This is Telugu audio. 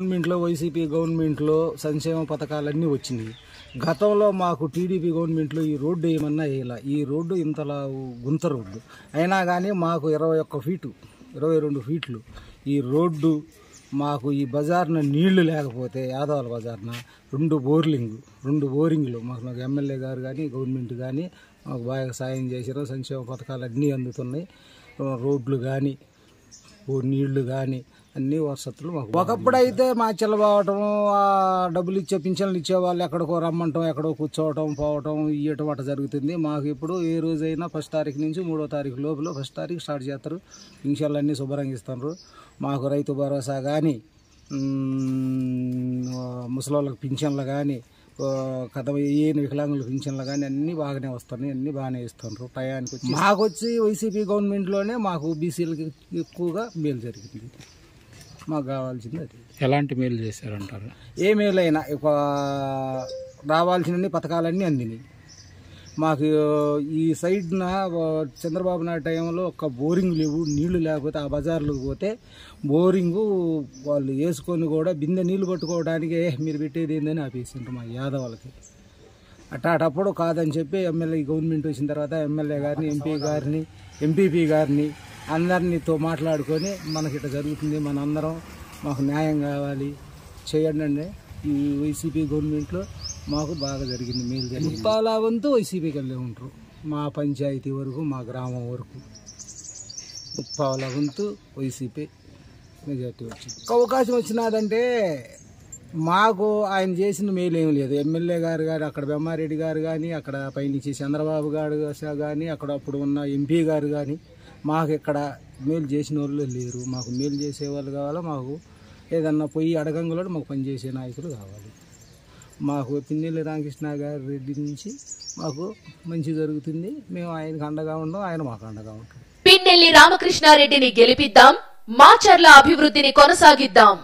గవర్నమెంట్లో వైసీపీ గవర్నమెంట్లో సంక్షేమ పథకాలన్నీ వచ్చినాయి. గతంలో మాకు టీడీపీ గవర్నమెంట్లో ఈ రోడ్డు ఏమన్నా వేయాల. ఈ రోడ్డు ఇంతలా గుంత రోడ్డు అయినా కానీ మాకు 21 ఫీటు 22 ఫీట్లు ఈ రోడ్డు మాకు ఈ బజార్న నీళ్లు లేకపోతే యాదవాల బజార్న 2 బోరింగ్లు మాకు ఎమ్మెల్యే గారు కానీ గవర్నమెంట్ కానీ మాకు బాగా సాయం చేశారు. సంక్షేమ పథకాలు అన్నీ అందుతున్నాయి. రోడ్లు కానీ నీళ్లు కానీ అన్ని వసతులు మాకు. ఒకప్పుడు అయితే మా చెల్లబావటం డబ్బులు ఇచ్చే పింఛన్లు ఇచ్చేవాళ్ళు ఎక్కడికో రమ్మంటాం, ఎక్కడో కూర్చోవటం పోవటం ఇవ్వటం అట్లా జరుగుతుంది. మాకు ఇప్పుడు ఏ రోజైనా 1వ తారీఖు నుంచి 3వ తారీఖు లోపల 1వ తారీఖు స్టార్ట్ చేస్తారు. పింఛన్లు అన్నీ శుభ్రంగా ఇస్తారు. మాకు రైతు భరోసా కానీ ముసలోళ్ళకి పింఛన్లు కానీ ఏని వికలాంగుల పింఛన్లు కానీ అన్నీ బాగానే వస్తున్నాయి. అన్నీ బాగానే ఇస్తున్నారు టయానికి వచ్చి. మాకు వచ్చి వైసీపీ గవర్నమెంట్లోనే మాకు బీసీలకి ఎక్కువగా మేలు జరిగింది. మాకు కావాల్సింది అది. ఎలాంటి మేలు చేశారంటారు? ఏ మేలైనా రావాల్సిన పథకాలన్నీ అందినాయి మాకు. ఈ సైడ్న చంద్రబాబు నాయుడు టైంలో ఒక్క బోరింగ్ లేవు, నీళ్లు లేకపోతే ఆ బజార్లకు పోతే బోరింగు వాళ్ళు వేసుకొని కూడా బిందె నీళ్లు పట్టుకోవడానికి మీరు పెట్టేది ఏందని ఆపేసింటారు మా యాదవులకి. అట్టప్పుడు కాదని చెప్పి ఎమ్మెల్యే గవర్నమెంట్ వచ్చిన తర్వాత ఎమ్మెల్యే గారిని ఎంపీపీ గారిని అందరినీతో మాట్లాడుకొని మనకి ఇట్లా జరుగుతుంది, మనందరం మాకు న్యాయం కావాలి చేయండి. ఈ వైసీపీ గవర్నమెంట్లో మాకు బాగా జరిగింది, మేలు జరిగింది. చాలా వంతు వైసీపీకి వెళ్ళే ఉంటారు. మా పంచాయతీ వరకు మా గ్రామం వరకు 30 వంతు వైసీపీ మెజార్టీ వచ్చింది. అవకాశం వచ్చినదంటే మాకు ఆయన చేసిన మేలు ఏం లేదు. ఎమ్మెల్యే గారు అక్కడ బెమ్మారెడ్డి గారు కానీ అక్కడ పైనుంచి చంద్రబాబు గారు కానీ అక్కడ అప్పుడు ఉన్న ఎంపీ గారు కానీ మాకు ఇక్కడ మేలు చేసిన వాళ్ళు లేరు. మాకు మేలు చేసేవాళ్ళు కావాలా, మాకు ఏదన్నా పోయి అడగంగులో మాకు పనిచేసే నాయకులు కావాలి. మాకు పిన్నెల్లి రామకృష్ణ గారి రెడ్డి నుంచి మాకు మంచి జరుగుతుంది. మేము ఆయనకు అండగా ఉండం, ఆయన మాకు అండగా ఉంటాం. పిన్నెల్లి రామకృష్ణారెడ్డిని గెలిపిద్దాం, మాచర్ల అభివృద్ధిని కొనసాగిద్దాం.